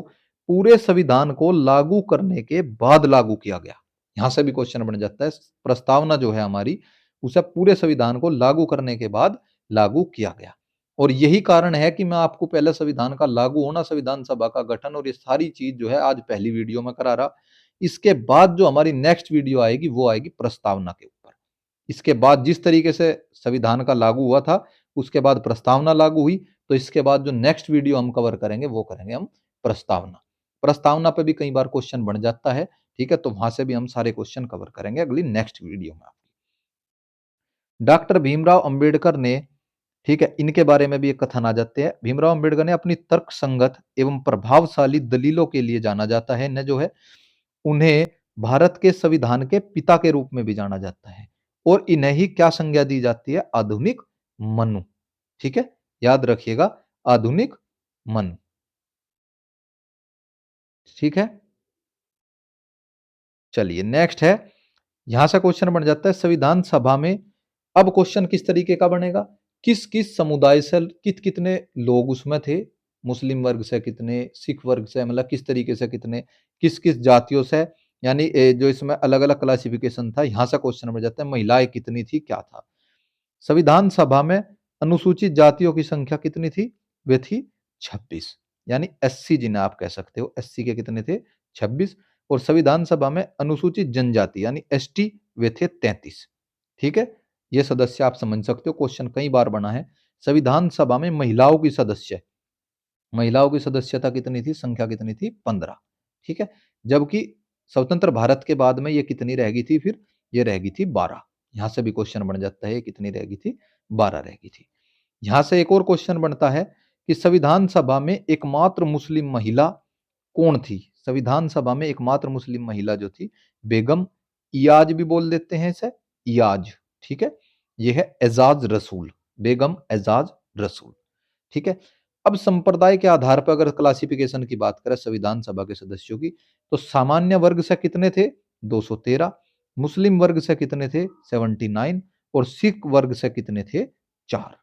A: पूरे संविधान को लागू करने के बाद लागू किया गया। यहां से भी क्वेश्चन बन जाता है, प्रस्तावना जो है हमारी उसे पूरे संविधान को लागू करने के बाद लागू किया गया। और यही कारण है कि मैं आपको पहले संविधान का लागू होना, संविधान सभा का गठन और ये सारी चीज जो है आज पहली वीडियो में करा रहा। इसके बाद जो हमारी नेक्स्ट वीडियो आएगी वो आएगी प्रस्तावना के ऊपर। इसके बाद जिस तरीके से संविधान का लागू हुआ था, उसके बाद प्रस्तावना लागू हुई, तो इसके बाद जो नेक्स्ट वीडियो हम कवर करेंगे वो करेंगे हम प्रस्तावना। प्रस्तावना पे भी कई बार क्वेश्चन बन जाता है। ठीक है, तो वहां से भी हम सारे क्वेश्चन कवर करेंगे अगली नेक्स्ट वीडियो में। डॉक्टर भीमराव अंबेडकर ने, ठीक है, इनके बारे में भी एक कथन आ जाते हैं। भीमराव अंबेडकर ने अपनी तर्क संगत एवं प्रभावशाली दलीलों के लिए जाना जाता है न, जो है उन्हें भारत के संविधान के पिता के रूप में भी जाना जाता है। और इन्हें ही क्या संज्ञा दी जाती है? आधुनिक मनु। ठीक है, याद रखिएगा, आधुनिक मनु। ठीक है, चलिए नेक्स्ट है, यहां से क्वेश्चन बन जाता है संविधान सभा में। अब क्वेश्चन किस तरीके का बनेगा? किस किस समुदाय से कितने लोग उसमें थे? मुस्लिम वर्ग से कितने, सिख वर्ग से, मतलब किस तरीके से कितने, किस किस जातियों से, यानी जो इसमें अलग अलग क्लासिफिकेशन था, यहां से क्वेश्चन बन जाता है महिलाएं कितनी थी, क्या था। संविधान सभा में अनुसूचित जातियों की संख्या कितनी थी? वे थी 26, यानी एससी जिन्हें आप कह सकते हो, एससी के कितने थे? 26। और संविधान सभा में अनुसूचित जनजाति यानी एसटी वे थे 33। ठीक है, ये सदस्य आप समझ सकते हो, क्वेश्चन कई बार बना है। संविधान सभा में महिलाओं की सदस्य, महिलाओं की सदस्यता कितनी थी, संख्या कितनी थी? 15। ठीक है, जबकि स्वतंत्र भारत के बाद में ये कितनी रहेगी थी? फिर ये रहेगी थी 12। यहां से भी क्वेश्चन बन जाता है, कितनी रहेगी थी? 12 रहेगी थी। यहां से एक और क्वेश्चन बनता है कि संविधान सभा में एकमात्र मुस्लिम महिला कौन थी? संविधान सभा में एकमात्र मुस्लिम महिला जो थी, बेगम इयाज भी बोल देते हैं इसे, इयाज। ठीक है, यह है एजाज रसूल, बेगम एजाज रसूल। ठीक है, अब संप्रदाय के आधार पर अगर क्लासिफिकेशन की बात करें संविधान सभा के सदस्यों की, तो सामान्य वर्ग से कितने थे? 213। मुस्लिम वर्ग से कितने थे? 79। और सिख वर्ग से कितने थे? 4।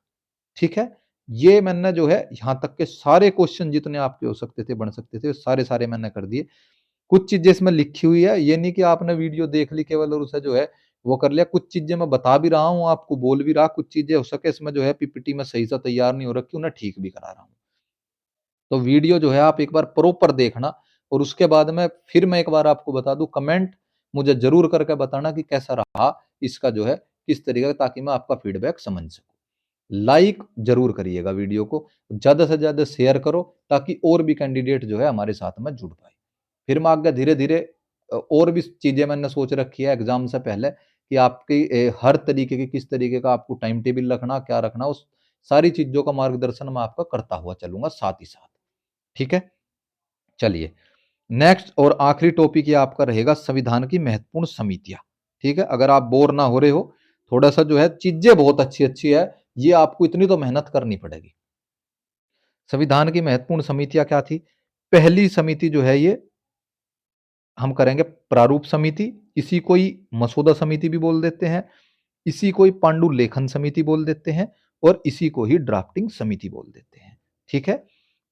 A: ठीक है, ये मैंने जो है यहां तक के सारे क्वेश्चन जितने आपके हो सकते थे, बन सकते थे, सारे सारे मैंने कर दिए। कुछ चीजें इसमें लिखी हुई है, ये नहीं कि आपने वीडियो देख ली केवल और उसे जो है वो कर लिया। कुछ चीजें मैं बता भी रहा हूँ, आपको बोल भी रहा, कुछ चीजें हो सके इसमें जो है पीपीटी में सही से तैयार नहीं हो रखी, उन्हें ठीक भी करा रहा हूँ। तो वीडियो जो है आप एक बार प्रॉपर देखना, और उसके बाद में फिर मैं एक बार आपको बता दूं, कमेंट मुझे जरूर करके बताना कि कैसा रहा इसका जो है, किस तरीके का, ताकि मैं आपका फीडबैक समझ सकूं। लाइक जरूर करिएगा वीडियो को, ज्यादा से ज्यादा शेयर करो, ताकि और भी कैंडिडेट जो है हमारे साथ में जुड़ पाए। फिर मैं आगे धीरे धीरे और भी चीजें मैंने सोच रखी है एग्जाम से पहले, कि आपकी हर तरीके की, किस तरीके का आपको टाइम टेबल रखना, क्या रखना, उस सारी चीजों का मार्गदर्शन मैं आपका करता हुआ चलूंगा साथ ही साथ। ठीक है, चलिए नेक्स्ट और आखिरी टॉपिक ये आपका रहेगा संविधान की महत्वपूर्ण समितियां। ठीक है, अगर आप बोर ना हो रहे हो, थोड़ा सा जो है चीजें बहुत अच्छी अच्छी है, ये आपको इतनी तो मेहनत करनी पड़ेगी। संविधान की महत्वपूर्ण समितियां क्या थी? पहली समिति जो है ये हम करेंगे प्रारूप समिति, इसी को ही मसौदा समिति भी बोल देते हैं, इसी को ही पांडुलेखन समिति बोल देते हैं, और इसी को ही ड्राफ्टिंग समिति बोल देते हैं। ठीक है,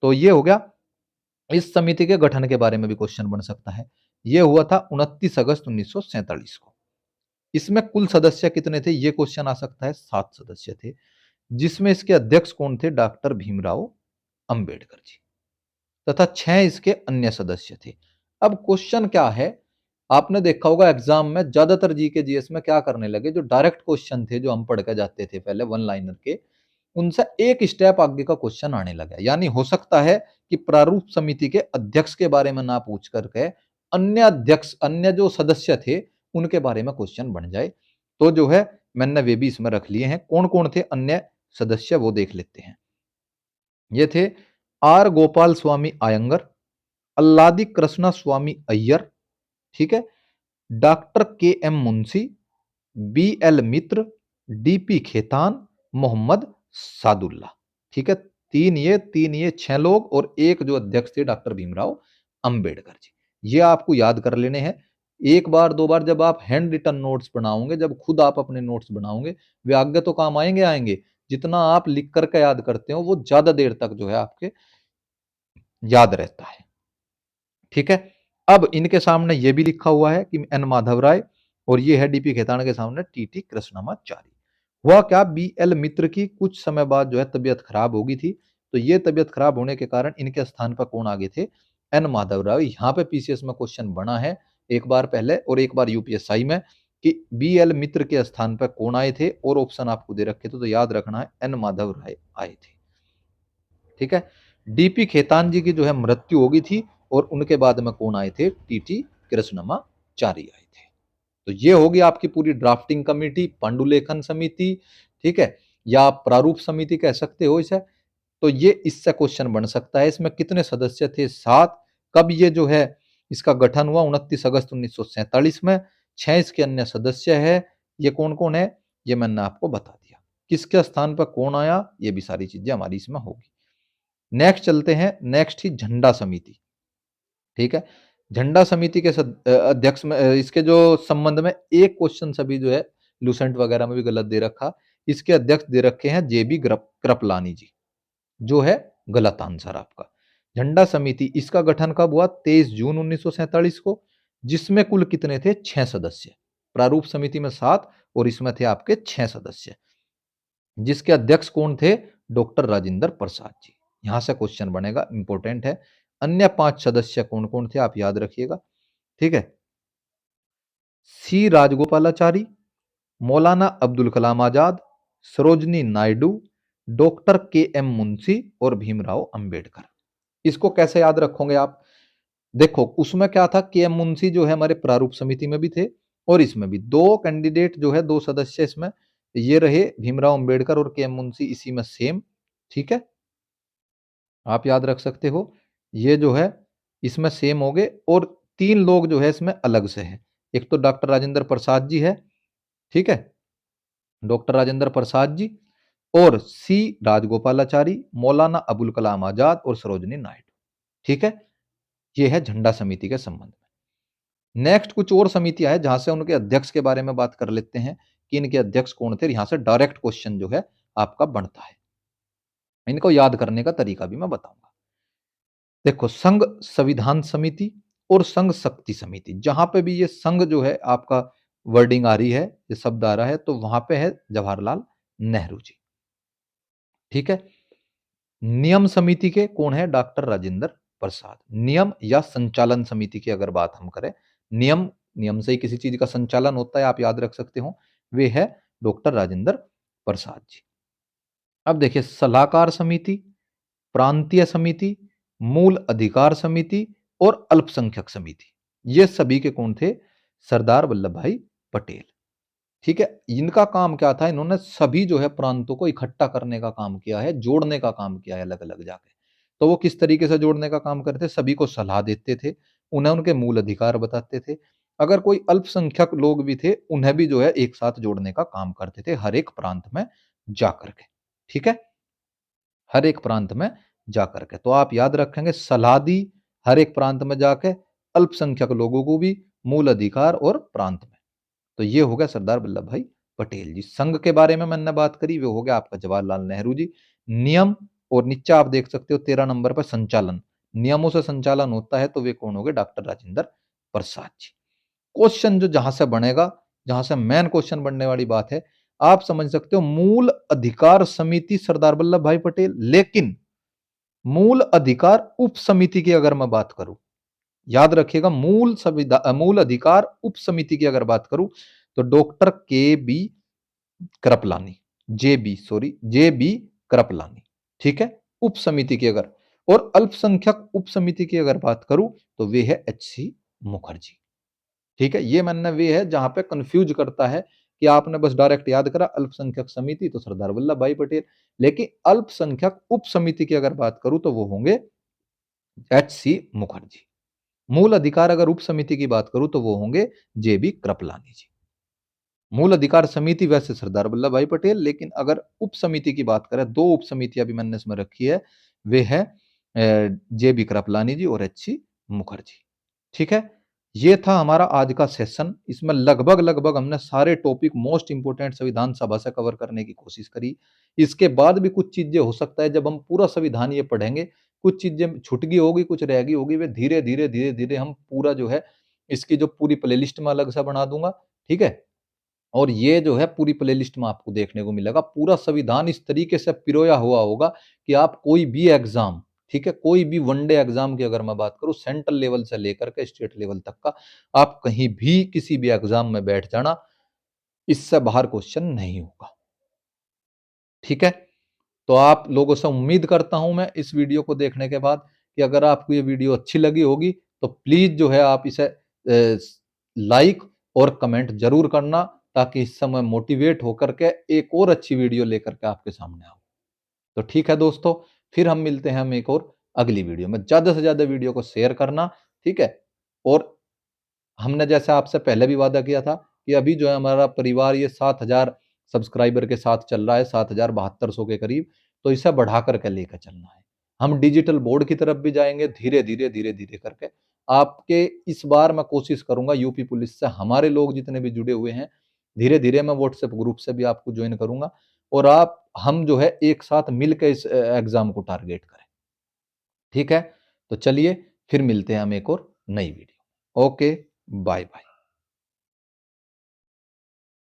A: तो ये हो गया। इस समिति के गठन के बारे में भी क्वेश्चन बन सकता है। यह हुआ था 29 अगस्त 1947 को। इसमें कुल सदस्य कितने थे? यह क्वेश्चन आ सकता है। 7 सदस्य थे, जिसमें इसके अध्यक्ष कौन थे? डॉक्टर भीमराव अंबेडकर जी, तथा 6 इसके अन्य सदस्य थे। अब क्वेश्चन क्या है, आपने देखा होगा एग्जाम में ज्यादातर जीके जीएस में क्या करने लगे, जो डायरेक्ट क्वेश्चन थे जो हम पढ़ के जाते थे पहले वन लाइनर के, उनसे एक स्टेप आगे का क्वेश्चन आने लगा। यानी हो सकता है कि प्रारूप समिति के अध्यक्ष के बारे में ना पूछ करके अन्य अध्यक्ष, अन्य जो सदस्य थे उनके बारे में क्वेश्चन बन जाए। तो जो है मैंने वे भी इसमें रख लिए हैं। कौन कौन थे अन्य सदस्य, वो देख लेते हैं। ये थे आर गोपाल स्वामी आयंगर, अल्लादी कृष्णा स्वामी अय्यर, ठीक है, डॉक्टर के एम मुंशी, बी एल मित्र, डीपी खेतान, मोहम्मद सादुल्ला। ठीक है, तीन ये 6 लोग, और एक जो अध्यक्ष थे डॉक्टर भीमराव अंबेडकर जी। ये आपको याद कर लेने हैं। एक बार दो बार जब आप हैंड रिटन नोट्स बनाओगे, जब खुद आप अपने नोट्स बनाओगे, वे आगे तो काम आएंगे आएंगे। जितना आप लिख करके याद करते हो वो ज्यादा देर तक जो है आपके याद रहता है। ठीक है, अब इनके सामने ये भी लिखा हुआ है कि एन माधव राय, और ये है डीपी खेतान के सामने टीटी कृष्णमाचारी। हुआ क्या, बी एल मित्र की कुछ समय बाद जो है तबियत खराब हो गई थी। तो ये तबियत खराब होने के कारण इनके स्थान पर कौन आगे थे? एन माधव राय। यहाँ पे पीसीएस में क्वेश्चन बना है एक बार पहले और एक बार यूपीएसआई में, कि बी एल मित्र के स्थान पर कौन आए थे, और ऑप्शन आपको दे रखे थे, तो याद रखना है एन माधव राय आए थे। ठीक है, डीपी खेतान जी की जो है मृत्यु हो गई थी, और उनके बाद में कौन आए थे? टीटी कृष्णमाचारी आए थे। तो ये होगी आपकी पूरी ड्राफ्टिंग कमेटी, पांडुलेखन समिति, ठीक है, या आप प्रारूप समिति कह सकते हो इसे। तो ये इससे क्वेश्चन बन सकता है। इसमें कितने सदस्य थे? 7। कब ये जो है इसका गठन हुआ? 29 अगस्त 1947 में। 6 इसके अन्य सदस्य है। ये कौन कौन है? ये मैंने आपको बता दिया। किसके स्थान पर कौन आया, ये भी सारी चीजें हमारी इसमें होगी। नेक्स्ट चलते हैं, नेक्स्ट ही झंडा समिति, ठीक है। झंडा समिति के अध्यक्ष में इसके जो संबंध में एक क्वेश्चन सभी जो है लूसेंट वगैरह में भी गलत दे रखा। इसके अध्यक्ष दे रखे हैं जेबी कृपलानी जी, जो है गलत आंसर आपका। झंडा समिति इसका गठन कब हुआ? 23 जून 1947 को, जिसमें कुल कितने थे? 6 सदस्य। प्रारूप समिति में 7 और इसमें थे आपके 6 सदस्य, जिसके अध्यक्ष कौन थे? डॉक्टर राजेंद्र प्रसाद जी। यहां से क्वेश्चन बनेगा, इंपॉर्टेंट है। अन्य 5 सदस्य कौन कौन थे आप याद रखिएगा, ठीक है। सी राजगोपालाचारी, मौलाना अब्दुल कलाम आजाद, सरोजनी नायडू, डॉक्टर के एम मुंशी और भीमराव अंबेडकर। इसको कैसे याद रखोगे आप? देखो उसमें क्या था, के एम मुंशी जो है हमारे प्रारूप समिति में भी थे और इसमें भी दो कैंडिडेट जो है, दो सदस्य इसमें ये रहे, भीमराव अंबेडकर और के एम मुंशी इसी में सेम, ठीक है, आप याद रख सकते हो। ये जो है इसमें सेम हो गए और 3 लोग जो है इसमें अलग से हैं। एक तो डॉक्टर राजेंद्र प्रसाद जी है, ठीक है, डॉक्टर राजेंद्र प्रसाद जी, और सी राजगोपालाचारी, मौलाना अबुल कलाम आजाद और सरोजनी नायडू, ठीक है। ये है झंडा समिति के संबंध में। नेक्स्ट कुछ और समितियां हैं जहां से उनके अध्यक्ष के बारे में बात कर लेते हैं कि इनके अध्यक्ष कौन थे। यहां से डायरेक्ट क्वेश्चन जो है आपका बनता है। इनको याद करने का तरीका भी मैं बताऊंगा। देखो संघ संविधान समिति और संघ शक्ति समिति, जहां पे भी ये संघ जो है आपका वर्डिंग आ रही है, ये शब्द आ रहा है, तो वहां पे है जवाहरलाल नेहरू जी, ठीक है। नियम समिति के कौन है? डॉक्टर राजेंद्र प्रसाद। नियम या संचालन समिति की अगर बात हम करें, नियम, नियम से ही किसी चीज का संचालन होता है, आप याद रख सकते हो, वे है डॉक्टर राजेंद्र प्रसाद जी। अब देखिए सलाहकार समिति, प्रांतीय समिति, मूल अधिकार समिति और अल्पसंख्यक समिति, ये सभी के कौन थे? सरदार वल्लभ भाई पटेल, ठीक है। इनका काम क्या था? इन्होंने सभी जो है प्रांतों को इकट्ठा करने का काम किया है, जोड़ने का काम किया है अलग अलग जाके। तो वो किस तरीके से जोड़ने का काम करते? सभी को सलाह देते थे, उन्हें उनके मूल अधिकार बताते थे। अगर कोई अल्पसंख्यक लोग भी थे, उन्हें भी जो है एक साथ जोड़ने का काम करते थे हर एक प्रांत में जाकर के, ठीक है, हर एक प्रांत में जाकर के। तो आप याद रखेंगे सलाह दी हर एक प्रांत में जाके, अल्पसंख्यक लोगों को भी मूल अधिकार और प्रांत में। तो ये हो गया सरदार वल्लभ भाई पटेल जी। संघ के बारे में मैंने बात करी, वो हो गया आपका जवाहरलाल नेहरू जी। नियम, और नीचे आप देख सकते हो 13 नंबर पर संचालन, नियमों से संचालन होता है, तो वे कौन हो गए? डॉक्टर राजेंद्र प्रसाद जी। क्वेश्चन जो जहां से बनेगा, जहां से मेन क्वेश्चन बनने वाली बात है, आप समझ सकते हो मूल अधिकार समिति सरदार वल्लभ भाई पटेल, लेकिन मूल अधिकार उप समिति की अगर मैं बात करूं, याद रखिएगा, मूल अधिकार उप समिति की अगर बात करूं, तो doctor K B Kripalani, J B Kripalani, ठीक है, उप समिति की अगर, और अल्पसंख्यक उप समिति की अगर बात करूं, तो वे है एच सी मुखर्जी, ठीक है। ये मानना वे है जहां पे कंफ्यूज करता है कि आपने बस डायरेक्ट याद करा अल्पसंख्यक समिति तो सरदार वल्लभ भाई पटेल, लेकिन अल्पसंख्यक उप समिति की अगर बात करूं तो वो होंगे एच सी मुखर्जी। मूल अधिकार अगर उप समिति की बात करूं तो वो होंगे जे बी कृपलानी जी। मूल अधिकार समिति वैसे सरदार वल्लभ भाई पटेल, लेकिन अगर उप समिति की बात करें, दो उप समितियां भी मैंने इसमें रखी है, वे है जे बी कृपलानी जी और एच सी मुखर्जी, ठीक है। ये था हमारा आज का सेशन। इसमें लगभग लगभग हमने सारे टॉपिक मोस्ट इंपोर्टेंट संविधान सभा से कवर करने की कोशिश करी। इसके बाद भी कुछ चीजें हो सकता है जब हम पूरा संविधान ये पढ़ेंगे, कुछ चीजें छूट गई होगी, कुछ रह गई होगी, वे धीरे धीरे धीरे धीरे हम पूरा जो है इसकी जो पूरी प्लेलिस्ट में अलग से बना दूंगा, ठीक है। और ये जो है पूरी प्लेलिस्ट में आपको देखने को मिलेगा। पूरा संविधान इस तरीके से पिरोया हुआ होगा कि आप कोई भी एग्जाम, ठीक है, कोई भी वनडे एग्जाम की अगर मैं बात करूं, सेंट्रल लेवल से लेकर के स्टेट लेवल तक का, आप कहीं भी किसी भी एग्जाम में बैठ जाना, इससे बाहर क्वेश्चन नहीं होगा, ठीक है। तो आप लोगों से उम्मीद करता हूं मैं इस वीडियो को देखने के बाद कि अगर आपको ये वीडियो अच्छी लगी होगी तो प्लीज जो है आप इसे लाइक और कमेंट जरूर करना, ताकि इस समय मोटिवेट होकर के एक और अच्छी वीडियो लेकर के आपके सामने आऊं। तो ठीक है दोस्तों, फिर हम मिलते हैं हम एक और अगली वीडियो में। ज्यादा से ज्यादा वीडियो को शेयर करना, ठीक है। और हमने जैसे आपसे पहले भी वादा किया था कि अभी जो है हमारा परिवार ये 7,000 सब्सक्राइबर के साथ चल रहा है, 7,7200 के करीब। तो इसे बढ़ा करके लेकर चलना है। हम डिजिटल बोर्ड की तरफ भी जाएंगे धीरे धीरे धीरे धीरे करके। आपके इस बार मैं कोशिश करूंगा यूपी पुलिस से हमारे लोग जितने भी जुड़े हुए हैं, धीरे धीरे मैं व्हाट्सएप ग्रुप से भी आपको ज्वाइन करूंगा, और आप हम जो है एक साथ मिलकर इस एग्जाम को टारगेट करें। ठीक है, तो चलिए फिर मिलते हैं हम एक और नई वीडियो। Okay, bye bye.